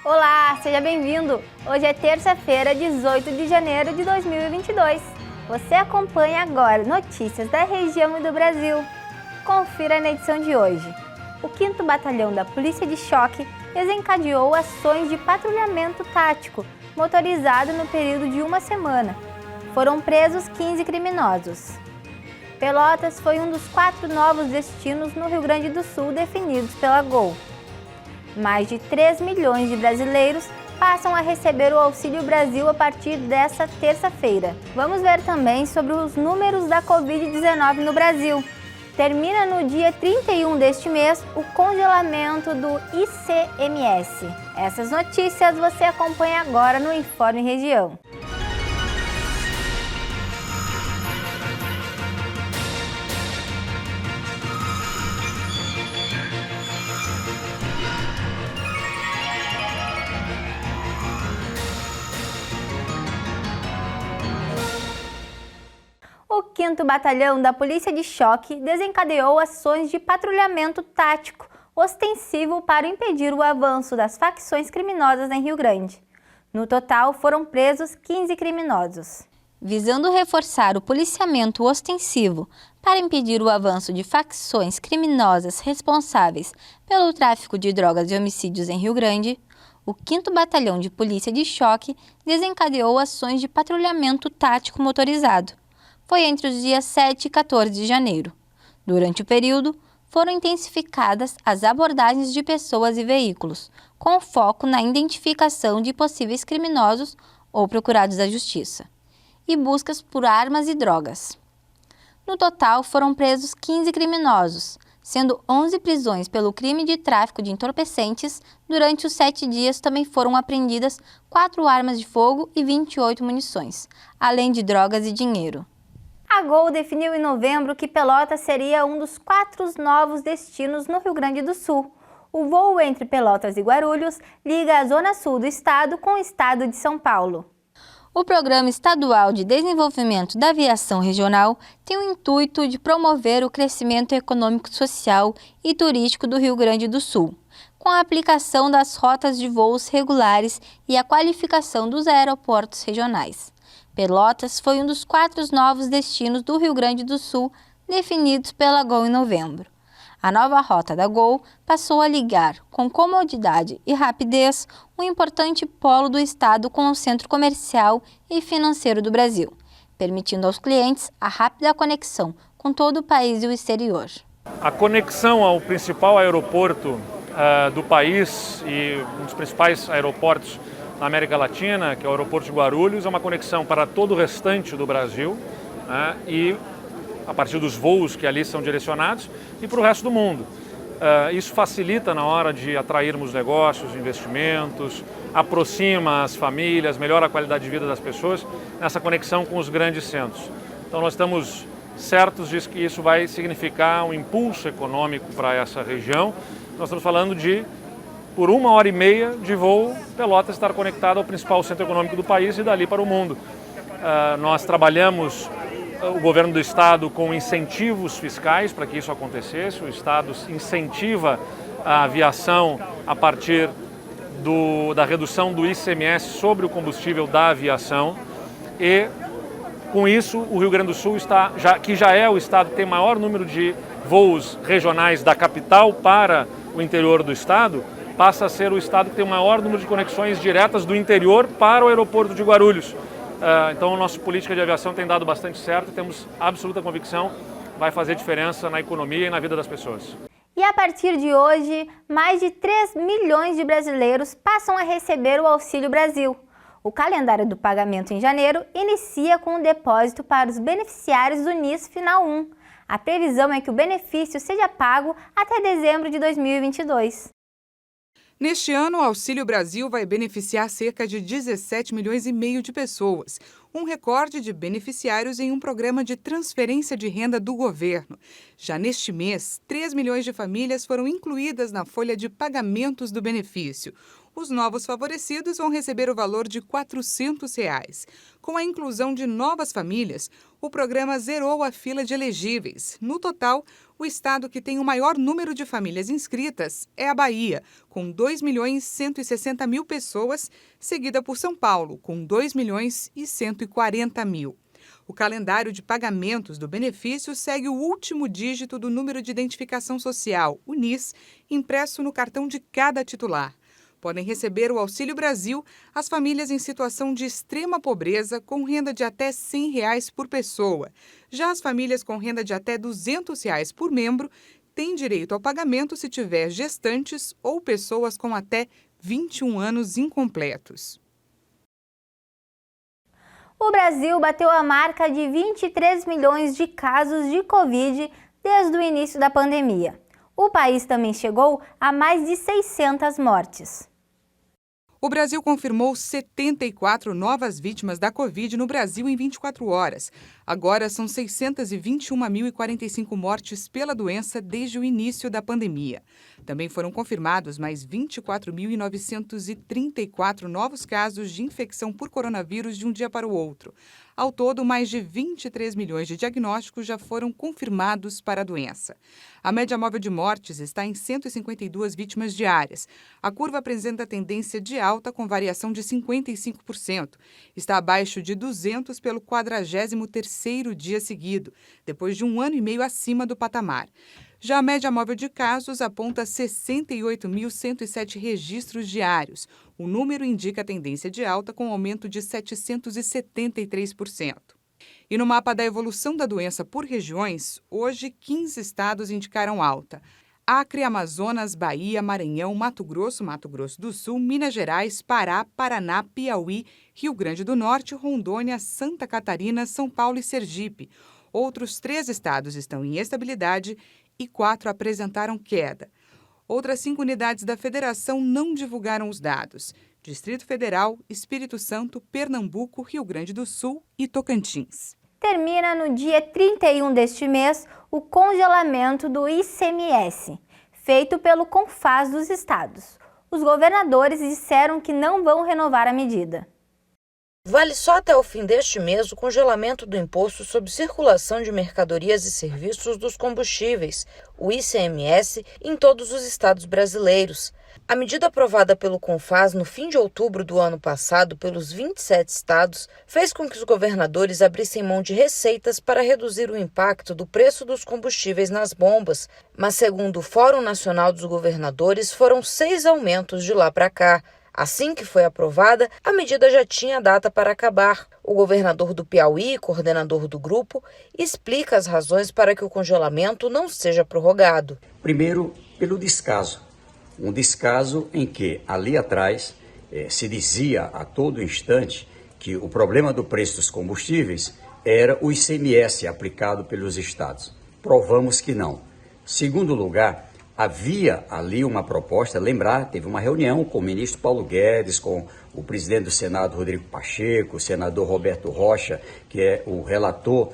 Olá, seja bem-vindo! Hoje é terça-feira, 18 de janeiro de 2022. Você acompanha agora notícias da região e do Brasil. Confira na edição de hoje. O 5º Batalhão da Polícia de Choque desencadeou ações de patrulhamento tático motorizado no período de uma semana. Foram presos 15 criminosos. Pelotas foi um dos 4 novos destinos no Rio Grande do Sul definidos pela Gol. Mais de 3 milhões de brasileiros passam a receber o Auxílio Brasil a partir desta terça-feira. Vamos ver também sobre os números da Covid-19 no Brasil. Termina no dia 31 deste mês o congelamento do ICMS. Essas notícias você acompanha agora no Informe Região. O 5º Batalhão da Polícia de Choque desencadeou ações de patrulhamento tático ostensivo para impedir o avanço das facções criminosas em Rio Grande. No total, foram presos 15 criminosos. Visando reforçar o policiamento ostensivo para impedir o avanço de facções criminosas responsáveis pelo tráfico de drogas e homicídios em Rio Grande, o 5º Batalhão de Polícia de Choque desencadeou ações de patrulhamento tático motorizado. Foi entre os dias 7 e 14 de janeiro. Durante o período, foram intensificadas as abordagens de pessoas e veículos, com foco na identificação de possíveis criminosos ou procurados da Justiça, e buscas por armas e drogas. No total, foram presos 15 criminosos, sendo 11 prisões pelo crime de tráfico de entorpecentes. Durante os 7 dias também foram apreendidas 4 armas de fogo e 28 munições, além de drogas e dinheiro. A Gol definiu em novembro que Pelotas seria um dos 4 novos destinos no Rio Grande do Sul. O voo entre Pelotas e Guarulhos liga a zona sul do estado com o estado de São Paulo. O Programa Estadual de Desenvolvimento da Aviação Regional tem o intuito de promover o crescimento econômico, social e turístico do Rio Grande do Sul, com a aplicação das rotas de voos regulares e a qualificação dos aeroportos regionais. Pelotas foi um dos 4 novos destinos do Rio Grande do Sul definidos pela Gol em novembro. A nova rota da Gol passou a ligar, com comodidade e rapidez, um importante polo do estado com o centro comercial e financeiro do Brasil, permitindo aos clientes a rápida conexão com todo o país e o exterior. A conexão ao principal aeroporto do país e um dos principais aeroportos na América Latina, que é o aeroporto de Guarulhos, é uma conexão para todo o restante do Brasil, né, e a partir dos voos que ali são direcionados e para o resto do mundo. Isso facilita na hora de atrairmos negócios, investimentos, aproxima as famílias, melhora a qualidade de vida das pessoas nessa conexão com os grandes centros. Então nós estamos certos de que isso vai significar um impulso econômico para essa região. Nós estamos falando de, por 1h30 de voo, Pelotas estar conectada ao principal centro econômico do país e dali para o mundo. Nós trabalhamos, o governo do estado, com incentivos fiscais para que isso acontecesse. O estado incentiva a aviação a partir da redução do ICMS sobre o combustível da aviação. E, com isso, o Rio Grande do Sul, que já é o estado que tem maior número de voos regionais da capital para o interior do estado, passa a ser o estado que tem o maior número de conexões diretas do interior para o aeroporto de Guarulhos. Então, a nossa política de aviação tem dado bastante certo e temos absoluta convicção que vai fazer diferença na economia e na vida das pessoas. E a partir de hoje, mais de 3 milhões de brasileiros passam a receber o Auxílio Brasil. O calendário do pagamento em janeiro inicia com o depósito para os beneficiários do NIS Final 1. A previsão é que o benefício seja pago até dezembro de 2022. Neste ano, o Auxílio Brasil vai beneficiar cerca de 17 milhões e meio de pessoas, um recorde de beneficiários em um programa de transferência de renda do governo. Já neste mês, 3 milhões de famílias foram incluídas na folha de pagamentos do benefício. Os novos favorecidos vão receber o valor de R$ 400. Com a inclusão de novas famílias, o programa zerou a fila de elegíveis. No total, o estado que tem o maior número de famílias inscritas é a Bahia, com 2.160.000 pessoas, seguida por São Paulo, com 2.140.000. O calendário de pagamentos do benefício segue o último dígito do número de identificação social, o NIS, impresso no cartão de cada titular. Podem receber o Auxílio Brasil as famílias em situação de extrema pobreza com renda de até R$ 100 por pessoa. Já as famílias com renda de até R$ 200 por membro têm direito ao pagamento se tiver gestantes ou pessoas com até 21 anos incompletos. O Brasil bateu a marca de 23 milhões de casos de Covid desde o início da pandemia. O país também chegou a mais de 600 mortes. O Brasil confirmou 74 novas vítimas da Covid no Brasil em 24 horas. Agora são 621.045 mortes pela doença desde o início da pandemia. Também foram confirmados mais 24.934 novos casos de infecção por coronavírus de um dia para o outro. Ao todo, mais de 23 milhões de diagnósticos já foram confirmados para a doença. A média móvel de mortes está em 152 vítimas diárias. A curva apresenta tendência de alta com variação de 55%. Está abaixo de 200 pelo 43º dia seguido, depois de 1 ano e meio acima do patamar. Já a média móvel de casos aponta 68.107 registros diários. O número indica tendência de alta com aumento de 773%. E no mapa da evolução da doença por regiões, hoje 15 estados indicaram alta. Acre, Amazonas, Bahia, Maranhão, Mato Grosso do Sul, Minas Gerais, Pará, Paraná, Piauí, Rio Grande do Norte, Rondônia, Santa Catarina, São Paulo e Sergipe. Outros 3 estados estão em estabilidade e 4 apresentaram queda. Outras 5 unidades da federação não divulgaram os dados: Distrito Federal, Espírito Santo, Pernambuco, Rio Grande do Sul e Tocantins. Termina no dia 31 deste mês o congelamento do ICMS, feito pelo CONFAZ dos estados. Os governadores disseram que não vão renovar a medida. Vale só até o fim deste mês o congelamento do Imposto sobre Circulação de Mercadorias e Serviços dos Combustíveis, o ICMS, em todos os estados brasileiros. A medida aprovada pelo CONFAZ no fim de outubro do ano passado pelos 27 estados fez com que os governadores abrissem mão de receitas para reduzir o impacto do preço dos combustíveis nas bombas, mas segundo o Fórum Nacional dos Governadores, foram 6 aumentos de lá para cá. Assim que foi aprovada, a medida já tinha data para acabar. O governador do Piauí, coordenador do grupo, explica as razões para que o congelamento não seja prorrogado. Primeiro, pelo descaso. Um descaso em que, ali atrás, se dizia a todo instante que o problema do preço dos combustíveis era o ICMS aplicado pelos estados. Provamos que não. Segundo lugar, havia ali uma proposta, teve uma reunião com o ministro Paulo Guedes, com o presidente do Senado, Rodrigo Pacheco, o senador Roberto Rocha, que é o relator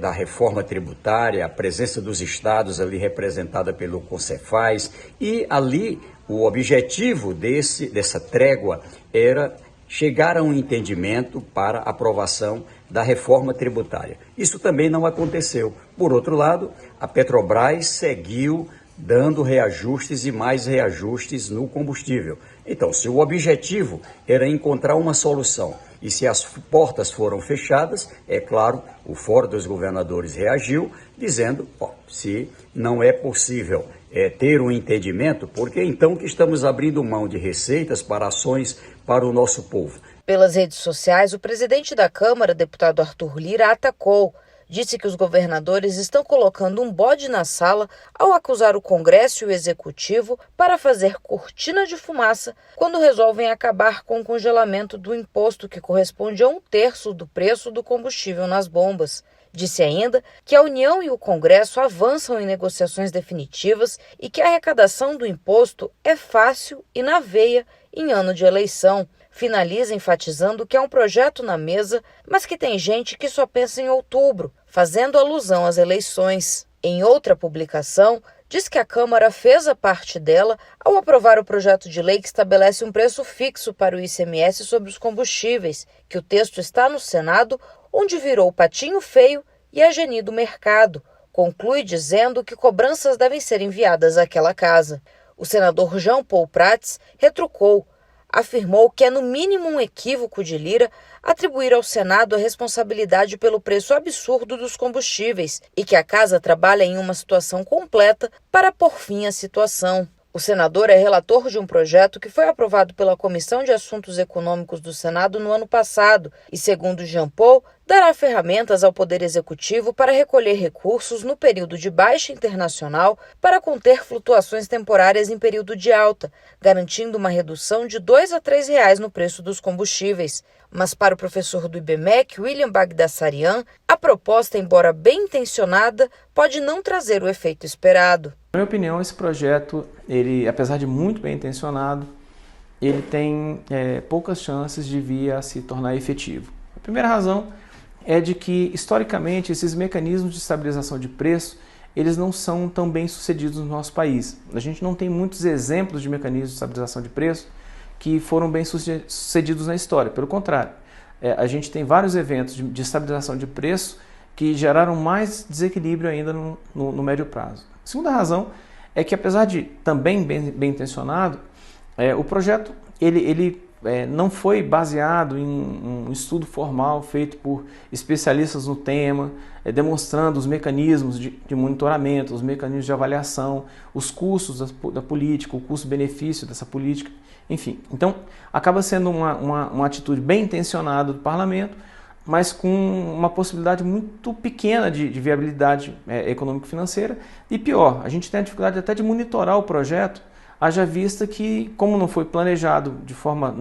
da reforma tributária, a presença dos estados ali representada pelo Concefaz, e ali o objetivo dessa trégua era chegar a um entendimento para aprovação da reforma tributária. Isso também não aconteceu. Por outro lado, a Petrobras seguiu dando reajustes e mais reajustes no combustível. Então, se o objetivo era encontrar uma solução e se as portas foram fechadas, é claro, o Fórum dos Governadores reagiu dizendo, se não é possível ter um entendimento, por que então que estamos abrindo mão de receitas para ações para o nosso povo? Pelas redes sociais, o presidente da Câmara, deputado Arthur Lira, atacou. Disse que os governadores estão colocando um bode na sala ao acusar o Congresso e o Executivo para fazer cortina de fumaça quando resolvem acabar com o congelamento do imposto que corresponde a 1/3 do preço do combustível nas bombas. Disse ainda que a União e o Congresso avançam em negociações definitivas e que a arrecadação do imposto é fácil e na veia em ano de eleição. Finaliza enfatizando que é um projeto na mesa, mas que tem gente que só pensa em outubro, fazendo alusão às eleições. Em outra publicação, diz que a Câmara fez a parte dela ao aprovar o projeto de lei que estabelece um preço fixo para o ICMS sobre os combustíveis, que o texto está no Senado, onde virou patinho feio e agenido mercado. Conclui dizendo que cobranças devem ser enviadas àquela casa. O senador Jean Paul Prats retrucou. Afirmou que é no mínimo um equívoco de Lira atribuir ao Senado a responsabilidade pelo preço absurdo dos combustíveis e que a casa trabalha em uma situação completa para pôr fim à situação. O senador é relator de um projeto que foi aprovado pela Comissão de Assuntos Econômicos do Senado no ano passado e, segundo Jean Paul, dará ferramentas ao Poder Executivo para recolher recursos no período de baixa internacional para conter flutuações temporárias em período de alta, garantindo uma redução de R$ 2 a R$ 3 no preço dos combustíveis. Mas para o professor do IBMEC, William Bagdasarian, a proposta, embora bem intencionada, pode não trazer o efeito esperado. Na minha opinião, esse projeto, apesar de muito bem intencionado, ele tem poucas chances de vir a se tornar efetivo. A primeira razão é de que, historicamente, esses mecanismos de estabilização de preço, eles não são tão bem sucedidos no nosso país. A gente não tem muitos exemplos de mecanismos de estabilização de preço que foram bem sucedidos na história. Pelo contrário, a gente tem vários eventos de estabilização de preço que geraram mais desequilíbrio ainda no médio prazo. A segunda razão é que, apesar de também bem intencionado, o projeto ele não foi baseado em um estudo formal feito por especialistas no tema, demonstrando os mecanismos de monitoramento, os mecanismos de avaliação, os custos da política, o custo-benefício dessa política, enfim. Então, acaba sendo uma atitude bem intencionada do parlamento, mas com uma possibilidade muito pequena de viabilidade econômico-financeira. E pior, a gente tem a dificuldade até de monitorar o projeto, haja vista que, como não foi planejado de forma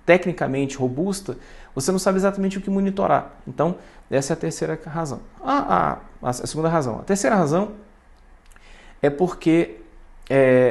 tecnicamente robusta, você não sabe exatamente o que monitorar. Então, essa é a terceira razão. A segunda razão. A terceira razão é porque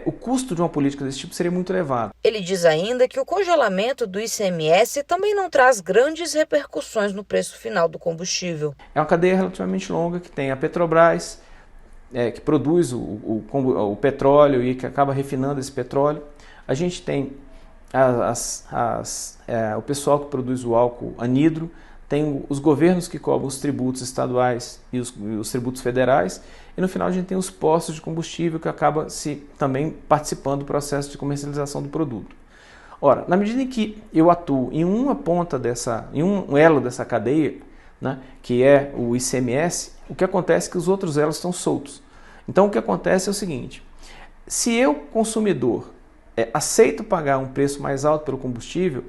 o custo de uma política desse tipo seria muito elevado. Ele diz ainda que o congelamento do ICMS também não traz grandes repercussões no preço final do combustível. É uma cadeia relativamente longa que tem a Petrobras, que produz o petróleo e que acaba refinando esse petróleo. A gente tem o pessoal que produz o álcool anidro, tem os governos que cobram os tributos estaduais e os tributos federais, e no final a gente tem os postos de combustível que acaba também participando do processo de comercialização do produto. Ora, na medida em que eu atuo em uma ponta em um elo dessa cadeia, né, que é o ICMS, o que acontece é que os outros elos estão soltos. Então o que acontece é o seguinte: se eu, consumidor, aceito pagar um preço mais alto pelo combustível,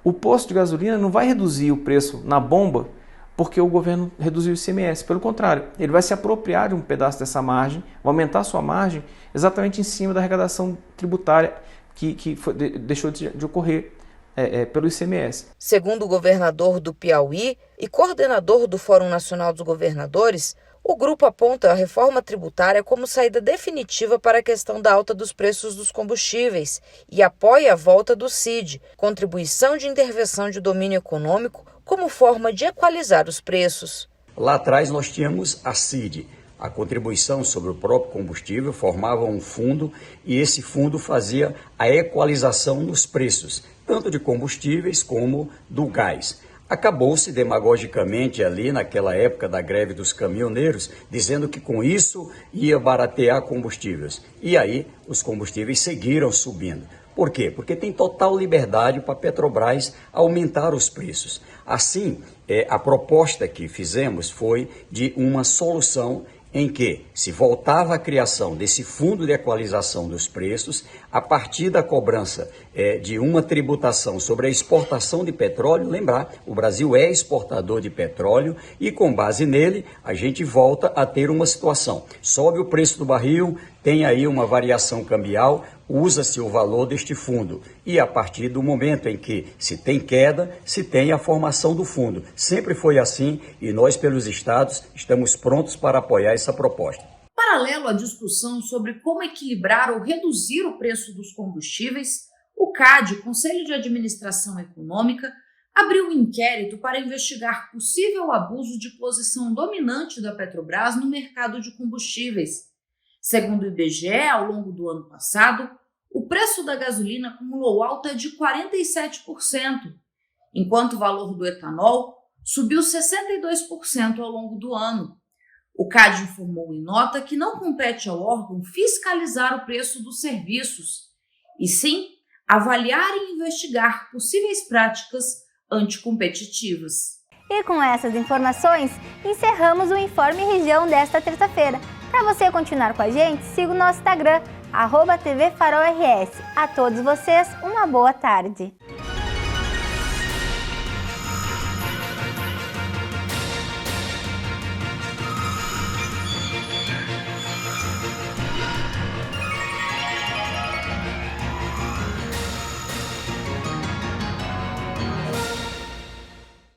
o posto de gasolina não vai reduzir o preço na bomba porque o governo reduziu o ICMS. Pelo contrário, ele vai se apropriar de um pedaço dessa margem, vai aumentar a sua margem exatamente em cima da arrecadação tributária que deixou de ocorrer pelo ICMS. Segundo o governador do Piauí e coordenador do Fórum Nacional dos Governadores, o grupo aponta a reforma tributária como saída definitiva para a questão da alta dos preços dos combustíveis e apoia a volta do CID, Contribuição de Intervenção de Domínio Econômico, como forma de equalizar os preços. Lá atrás nós tínhamos a CID, a contribuição sobre o próprio combustível, formava um fundo e esse fundo fazia a equalização nos preços, tanto de combustíveis como do gás. Acabou-se demagogicamente ali naquela época da greve dos caminhoneiros, dizendo que com isso ia baratear combustíveis. E aí os combustíveis seguiram subindo. Por quê? Porque tem total liberdade para a Petrobras aumentar os preços. Assim, a proposta que fizemos foi de uma solução em que se voltava a criação desse fundo de equalização dos preços a partir da cobrança de uma tributação sobre a exportação de petróleo. Lembrar, o Brasil é exportador de petróleo e com base nele a gente volta a ter uma situação. Sobe o preço do barril, tem aí uma variação cambial, usa-se o valor deste fundo e a partir do momento em que se tem queda, se tem a formação do fundo. Sempre foi assim e nós, pelos estados, estamos prontos para apoiar essa proposta. Paralelo à discussão sobre como equilibrar ou reduzir o preço dos combustíveis, o CAD, Conselho de Administração Econômica, abriu um inquérito para investigar possível abuso de posição dominante da Petrobras no mercado de combustíveis. Segundo o IBGE, ao longo do ano passado, o preço da gasolina acumulou alta de 47%, enquanto o valor do etanol subiu 62% ao longo do ano. O CAD informou em nota que não compete ao órgão fiscalizar o preço dos serviços, e sim avaliar e investigar possíveis práticas anticompetitivas. E com essas informações, encerramos o Informe Região desta terça-feira. Para você continuar com a gente, siga o nosso Instagram, @TVFarolRS. A todos vocês, uma boa tarde.